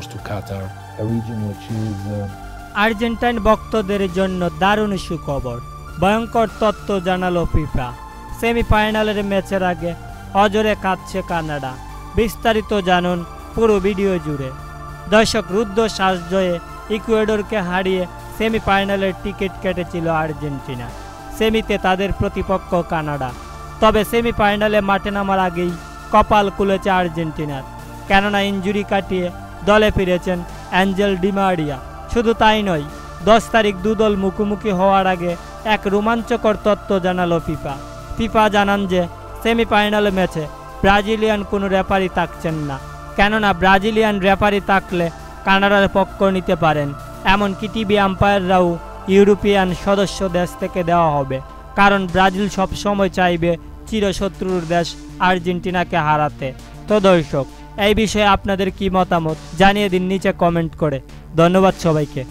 goes to Qatar, a region which is Argentine ভক্তদের জন্য দারুণ সুখবর, ভয়ঙ্কর তথ্য জানালো ফিফা। সেমিফাইনালের ম্যাচের আগে অজরে কাঁদছে কানাডা। বিস্তারিত জানুন পুরো ভিডিও জুড়ে। দর্শক, রুদ্ধ শ্বাস জয়ে ইকুয়েডরকে হারিয়ে সেমিফাইনালের টিকিট কেটেছিল আর্জেন্টিনা। সেমিতে তাদের প্রতিপক্ষ কানাডা। তবে সেমিফাইনালে মাঠে নামার আগেই কপাল খুলেছে আর্জেন্টিনার, কেননা ইনজুরি কাটিয়ে দলে ফিরেছেন অ্যাঞ্জেল ডি মারিয়া। শুধু তাই নয়, 10 তারিখ দুদল মুখোমুখি হওয়ার আগে এক রোমাঞ্চকর তথ্য জানালো ফিফা। ফিফা জানান যে সেমিফাইনাল ম্যাচে ব্রাজিলিয়ান কোনো রেফারি থাকছেন না, কেননা ব্রাজিলিয়ান রেফারি থাকলে কানাডার পক্ষ নিতে পারেন। এমনকি টিভি আম্পায়াররাও ইউরোপিয়ান সদস্য দেশ থেকে দেওয়া হবে, কারণ ব্রাজিল সবসময় চাইবে চিরশত্রুর দেশ আর্জেন্টিনাকে হারাতে। তো দর্শক, এই বিষয়ে আপনাদের কি মতামত জানিয়ে দিন নিচে কমেন্ট করে। ধন্যবাদ সবাইকে।